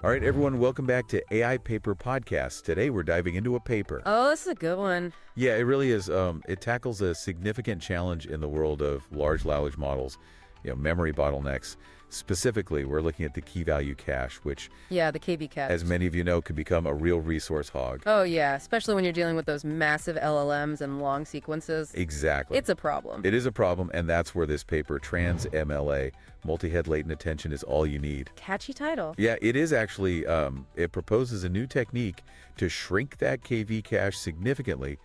All right, everyone, welcome back to AI Paper Podcast. Today, we're diving into a paper. Oh, this is a good one. Yeah, it really is. It tackles a significant challenge in the world of large language models, memory bottlenecks. Specifically, we're looking at the key value cache, which, Yeah, the KVCache. as many of you know, can become a real resource hog. Oh, yeah, especially when you're dealing with those massive LLMs and long sequences. Exactly. It's a problem. It is a problem, and that's where this paper, TransMLA, Multi-head Latent Attention, is all you need. Catchy title. Yeah, it is actually. It proposes a new technique to shrink that KV cache significantly.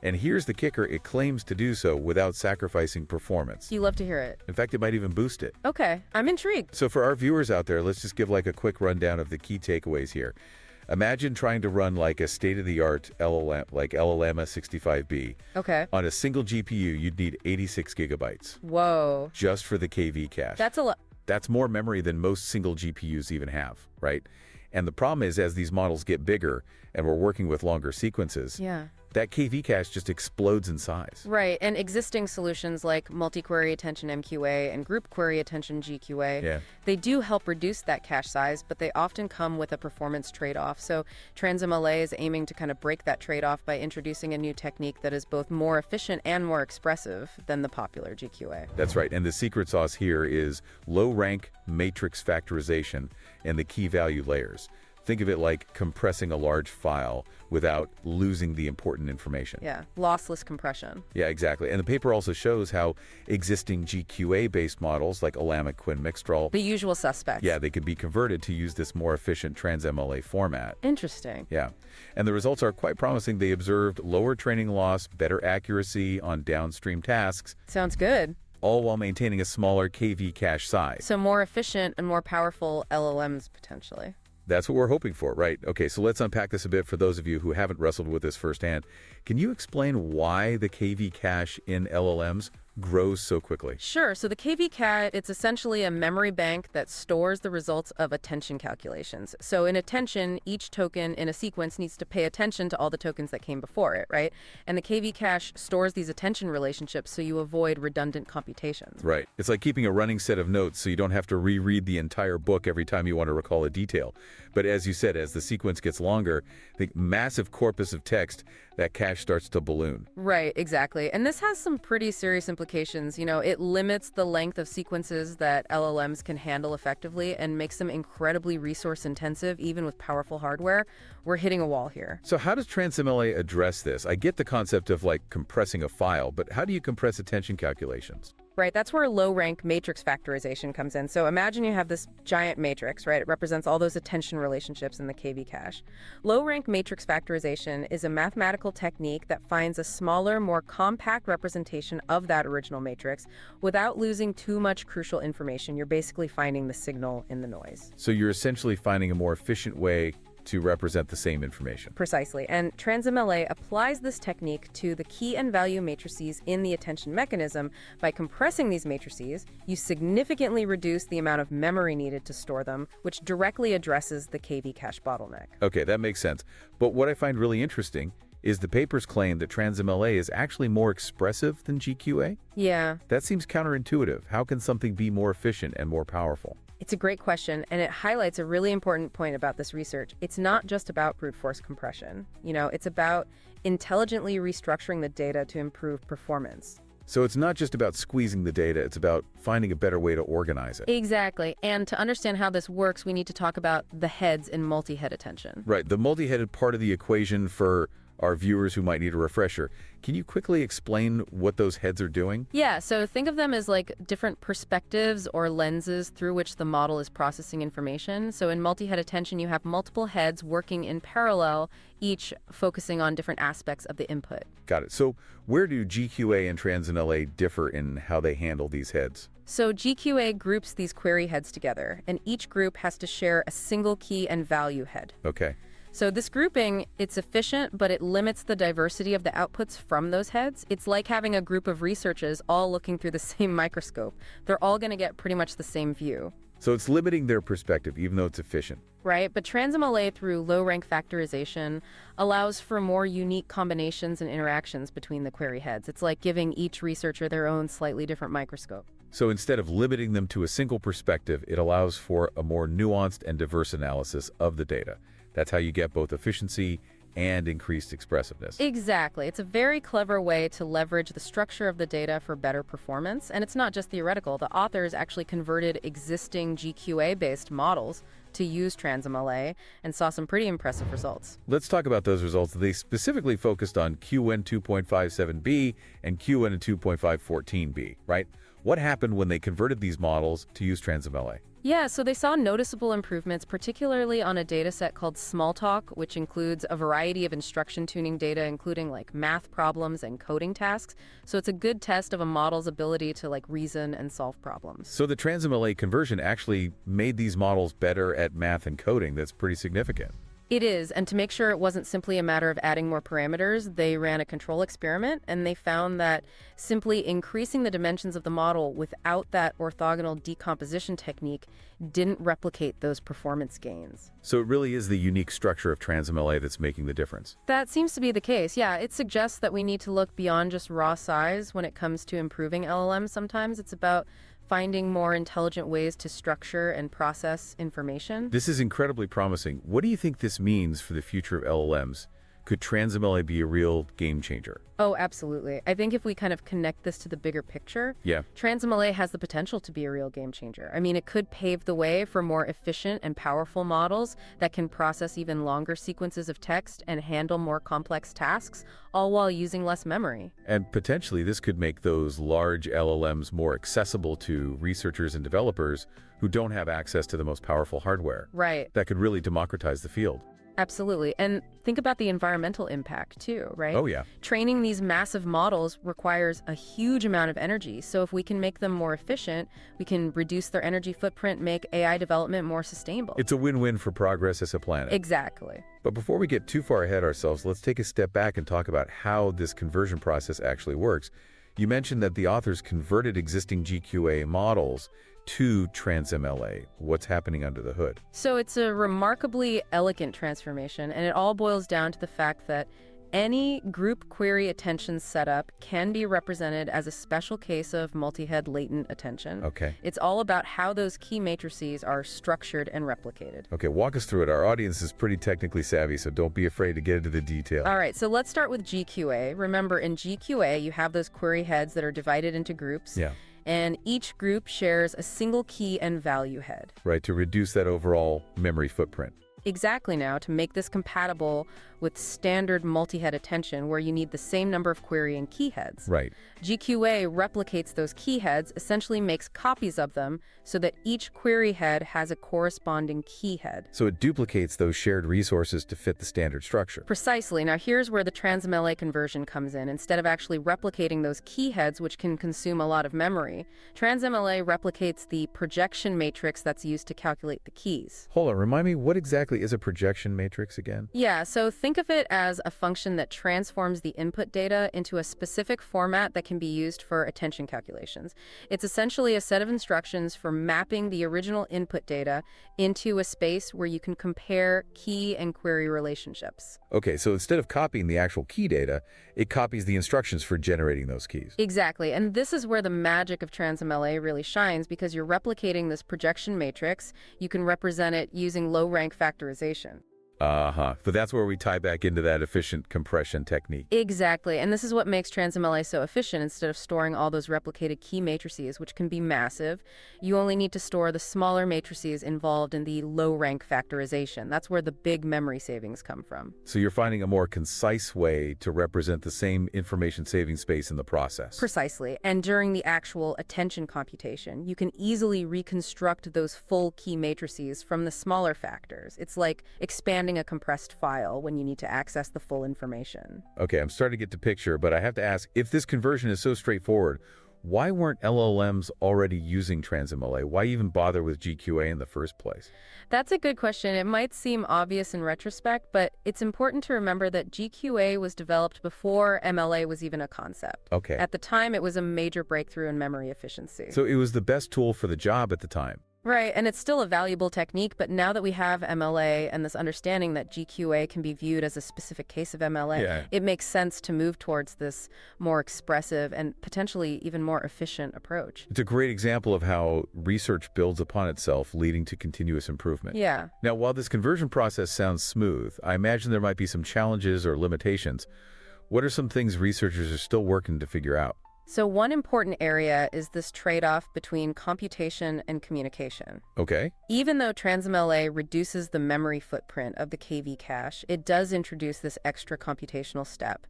And here's the kicker, it claims to do so without sacrificing performance. You love to hear it. In fact, it might even boost it. Okay, I'm intrigued. So for our viewers out there, let's just give like a quick rundown of the key takeaways here. Imagine trying to run like a state-of-the-art LLM, like LLMA 65B. Okay. On a single GPU, you'd need 86 gigabytes. Whoa. Just for the KV cache. That's a lot. That's more memory than most single GPUs even have, right? And the problem is, as these models get bigger and we're working with longer sequences, Yeah. that KV cache just explodes in size. Right, and existing solutions like multi-query attention MQA and group query attention GQA, they do help reduce that cache size, but they often come with a performance trade-off. So TransMLA is aiming to kind of break that trade-off by introducing a new technique that is both more efficient and more expressive than the popular GQA. That's right, and the secret sauce here is low-rank matrix factorization and the key value layers. Think of it like compressing a large file without losing the important information. Yeah, lossless compression. Yeah, exactly. And the paper also shows how existing GQA-based models like Alamic, Quinn, Mixtral, The usual suspects. yeah, they could be converted to use this more efficient TransMLA format. Interesting. Yeah, and the results are quite promising. They observed lower training loss, better accuracy on downstream tasks, Sounds good. all while maintaining a smaller KV cache size. So more efficient and more powerful LLMs potentially. That's what we're hoping for, right? Okay, so let's unpack this a bit for those of you who haven't wrestled with this firsthand. Can you explain why the KV cache in LLMs grows so quickly? Sure. So the KVCache, it's essentially a memory bank that stores the results of attention calculations. So in attention, each token in a sequence needs to pay attention to all the tokens that came before it, right? And the KVCache stores these attention relationships so you avoid redundant computations. Right. It's like keeping a running set of notes so you don't have to reread the entire book every time you want to recall a detail. But as you said, as the sequence gets longer, the massive corpus of text, that cache starts to balloon. Right, exactly. And this has some pretty serious implications. You know, it limits the length of sequences that LLMs can handle effectively and makes them incredibly resource intensive, even with powerful hardware. We're hitting a wall here. So how does TransMLA address this? I get the concept of like compressing a file, but how do you compress attention calculations? Right, that's where low-rank matrix factorization comes in. So imagine you have this giant matrix, right? It represents all those attention relationships in the KV cache. Low-rank matrix factorization is a mathematical technique that finds a smaller, more compact representation of that original matrix without losing too much crucial information. You're basically finding the signal in the noise. So you're essentially finding a more efficient way to represent the same information. Precisely. And TransMLA applies this technique to the key and value matrices in the attention mechanism. By compressing these matrices, you significantly reduce the amount of memory needed to store them, which directly addresses the KV cache bottleneck. Okay, that makes sense. But what I find really interesting is the paper's claim that TransMLA is actually more expressive than GQA? Yeah, That seems counterintuitive. How can something be more efficient and more powerful? it's a great question, and it highlights a really important point about this research. It's not just about brute force compression. It's about intelligently restructuring the data to improve performance. So it's not just about squeezing the data, it's about finding a better way to organize it. Exactly. And to understand how this works, we need to talk about the heads in multi-head attention. Right, the multi-headed part of the equation for our viewers who might need a refresher. Can you quickly explain what those heads are doing? Yeah, so think of them as like different perspectives or lenses through which the model is processing information. So in multi-head attention, you have multiple heads working in parallel, each focusing on different aspects of the input. Got it. So where do GQA and TransMLA differ in how they handle these heads? So GQA groups these query heads together, and each group has to share a single key and value head. Okay. So this grouping, it's efficient, but it limits the diversity of the outputs from those heads. It's like having a group of researchers all looking through the same microscope. They're all going to get pretty much the same view. So it's limiting their perspective, even though it's efficient. Right, but TransMLA through low-rank factorization allows for more unique combinations and interactions between the query heads. It's like giving each researcher their own slightly different microscope. So instead of limiting them to a single perspective, it allows for a more nuanced and diverse analysis of the data. That's how you get both efficiency and increased expressiveness. Exactly. It's a very clever way to leverage the structure of the data for better performance. And it's not just theoretical. The authors actually converted existing GQA-based models to use TransMLA and saw some pretty impressive results. Let's talk about those results. They specifically focused on QN 2.57b and QN 2.514b, right? What happened when they converted these models to use TransMLA? Yeah, so they saw noticeable improvements, particularly on a data set called Smalltalk, which includes a variety of instruction tuning data, including like math problems and coding tasks. So it's a good test of a model's ability to like reason and solve problems. So the TransMLA conversion actually made these models better at math and coding. That's pretty significant. It is, and to make sure it wasn't simply a matter of adding more parameters, they ran a control experiment, and they found that simply increasing the dimensions of the model without that orthogonal decomposition technique didn't replicate those performance gains. So it really is the unique structure of TransMLA that's making the difference. That seems to be the case. Yeah, it suggests that we need to look beyond just raw size when it comes to improving LLMs. Sometimes it's about finding more intelligent ways to structure and process information. This is incredibly promising. What do you think this means for the future of LLMs? Could TransMLA be a real game changer? Oh, absolutely. I think if we kind of connect this to the bigger picture, Yeah. TransMLA has the potential to be a real game changer. I mean, it could pave the way for more efficient and powerful models that can process even longer sequences of text and handle more complex tasks, all while using less memory. And potentially this could make those large LLMs more accessible to researchers and developers who don't have access to the most powerful hardware. Right. That could really democratize the field. Absolutely. And think about the environmental impact too, right? Oh, yeah. Training these massive models requires a huge amount of energy. So if we can make them more efficient, we can reduce their energy footprint, make AI development more sustainable. It's a win-win for progress as a planet. Exactly. But before we get too far ahead ourselves, let's take a step back and talk about how this conversion process actually works. You mentioned that the authors converted existing GQA models to TransMLA. What's happening under the hood? So it's a remarkably elegant transformation, and it all boils down to the fact that any group query attention setup can be represented as a special case of multi-head latent attention. Okay. It's all about how those key matrices are structured and replicated. Okay, walk us through it. Our audience is pretty technically savvy, so don't be afraid to get into the detail. All right, so let's start with GQA. Remember, in GQA, you have those query heads that are divided into groups. Yeah. And each group shares a single key and value head. Right, to reduce that overall memory footprint. Exactly. Now, to make this compatible with standard multi-head attention, where you need the same number of query and key heads. Right. GQA replicates those key heads, essentially makes copies of them, so that each query head has a corresponding key head. So it duplicates those shared resources to fit the standard structure. Precisely. Now, here's where the TransMLA conversion comes in. Instead of actually replicating those key heads, which can consume a lot of memory, TransMLA replicates the projection matrix that's used to calculate the keys. Hold on, remind me, what exactly is a projection matrix again? Yeah, so think of it as a function that transforms the input data into a specific format that can be used for attention calculations. It's essentially a set of instructions for mapping the original input data into a space where you can compare key and query relationships. Okay, so instead of copying the actual key data, it copies the instructions for generating those keys. Exactly, and this is where the magic of TransMLA really shines, because you're replicating this projection matrix. You can represent it using low-rank factorization. So that's where we tie back into that efficient compression technique. Exactly, and this is what makes TransMLA so efficient. Instead of storing all those replicated key matrices, which can be massive, you only need to store the smaller matrices involved in the low-rank factorization. That's where the big memory savings come from. So you're finding a more concise way to represent the same information saving space in the process. Precisely, and during the actual attention computation, you can easily reconstruct those full key matrices from the smaller factors. It's like expanding a compressed file when you need to access the full information. Okay, I'm starting to get the picture, but I have to ask, if this conversion is so straightforward, why weren't LLMs already using TransMLA? Why even bother with GQA in the first place? That's a good question. It might seem obvious in retrospect, but it's important to remember that GQA was developed before MLA was even a concept. Okay. At the time, it was a major breakthrough in memory efficiency. So it was the best tool for the job at the time. Right, and it's still a valuable technique, but now that we have MLA and this understanding that GQA can be viewed as a specific case of MLA, Yeah. it makes sense to move towards this more expressive and potentially even more efficient approach. It's a great example of how research builds upon itself, leading to continuous improvement. Yeah. Now, while this conversion process sounds smooth, I imagine there might be some challenges or limitations. What are some things researchers are still working to figure out? So one important area is this trade-off between computation and communication. Okay. Even though TransMLA reduces the memory footprint of the KV-cache, it does introduce this extra computational step.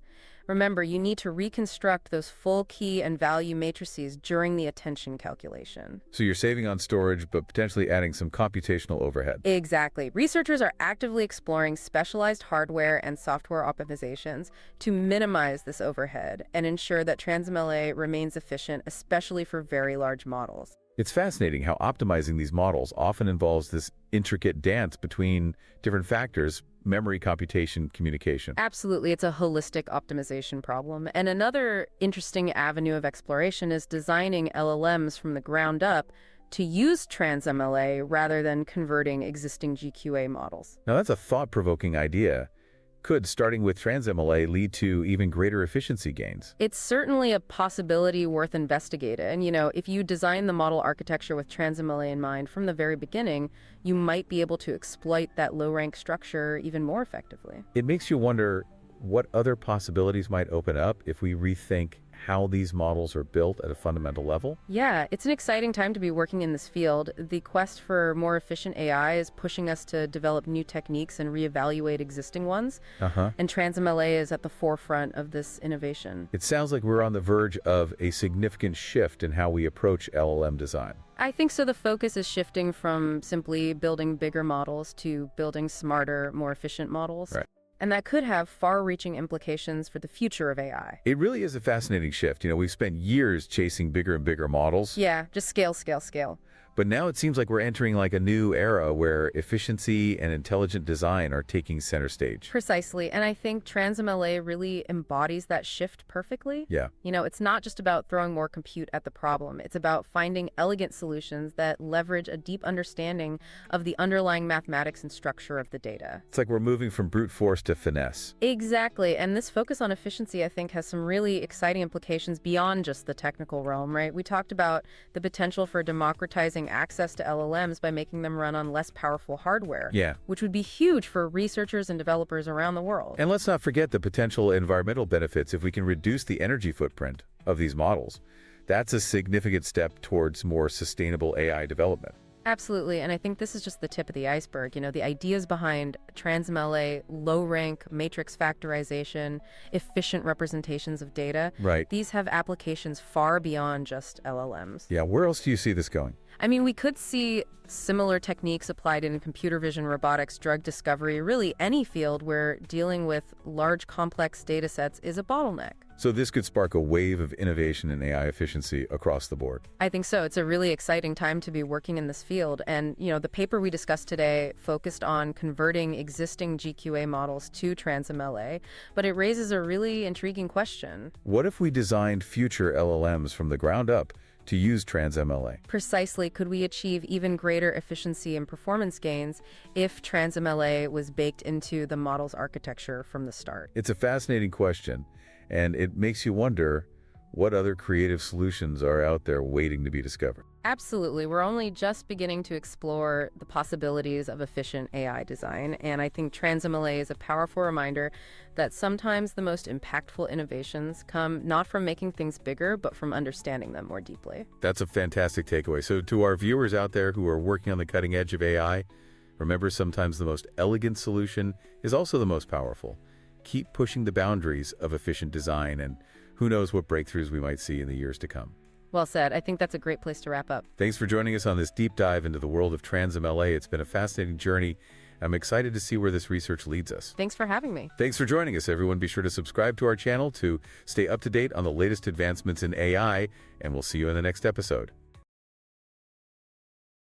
Remember, you need to reconstruct those full key and value matrices during the attention calculation. So you're saving on storage, but potentially adding some computational overhead. Exactly. Researchers are actively exploring specialized hardware and software optimizations to minimize this overhead and ensure that TransMLA remains efficient, especially for very large models. It's fascinating how optimizing these models often involves this intricate dance between different factors: memory, computation, communication. Absolutely, it's a holistic optimization problem. And another interesting avenue of exploration is designing LLMs from the ground up to use TransMLA rather than converting existing GQA models. Now, that's a thought-provoking idea. Could starting with TransMLA lead to even greater efficiency gains? It's certainly a possibility worth investigating. And, if you design the model architecture with TransMLA in mind from the very beginning, you might be able to exploit that low-rank structure even more effectively. It makes you wonder what other possibilities might open up if we rethink how these models are built at a fundamental level. Yeah, it's an exciting time to be working in this field. The quest for more efficient AI is pushing us to develop new techniques and reevaluate existing ones. And TransMLA is at the forefront of this innovation. It sounds like we're on the verge of a significant shift in how we approach LLM design. I think so. The focus is shifting from simply building bigger models to building smarter, more efficient models. Right. And that could have far-reaching implications for the future of AI. It really is a fascinating shift. We've spent years chasing bigger and bigger models. Yeah, just scale, scale, scale. But now it seems like we're entering like a new era where efficiency and intelligent design are taking center stage. Precisely. And I think TransMLA really embodies that shift perfectly. Yeah. It's not just about throwing more compute at the problem. It's about finding elegant solutions that leverage a deep understanding of the underlying mathematics and structure of the data. It's like we're moving from brute force to finesse. Exactly. And this focus on efficiency, I think, has some really exciting implications beyond just the technical realm, right? We talked about the potential for democratizing access to LLMs by making them run on less powerful hardware, which would be huge for researchers and developers around the world. And let's not forget the potential environmental benefits if we can reduce the energy footprint of these models. That's a significant step towards more sustainable AI development. Absolutely, and I think this is just the tip of the iceberg. The ideas behind TransMLA, low-rank matrix factorization, efficient representations of data, Right. These have applications far beyond just LLMs. Yeah, where else do you see this going? I mean, we could see similar techniques applied in computer vision, robotics, drug discovery, really any field where dealing with large, complex data sets is a bottleneck. So this could spark a wave of innovation in AI efficiency across the board. I think so. It's a really exciting time to be working in this field. And, the paper we discussed today focused on converting existing GQA models to TransMLA, but it raises a really intriguing question. What if we designed future LLMs from the ground up to use TransMLA? Precisely. Could we achieve even greater efficiency and performance gains if TransMLA was baked into the model's architecture from the start? It's a fascinating question, and it makes you wonder what other creative solutions are out there waiting to be discovered. Absolutely. We're only just beginning to explore the possibilities of efficient AI design, and I think TransMLA is a powerful reminder that sometimes the most impactful innovations come not from making things bigger, but from understanding them more deeply. That's a fantastic takeaway. So to our viewers out there who are working on the cutting edge of AI, remember, sometimes the most elegant solution is also the most powerful. Keep pushing the boundaries of efficient design, and who knows what breakthroughs we might see in the years to come. Well said. I think that's a great place to wrap up. Thanks for joining us on this deep dive into the world of TransMLA. It's been a fascinating journey. I'm excited to see where this research leads us. Thanks for having me. Thanks for joining us, everyone. Be sure to subscribe to our channel to stay up to date on the latest advancements in AI, and we'll see you in the next episode.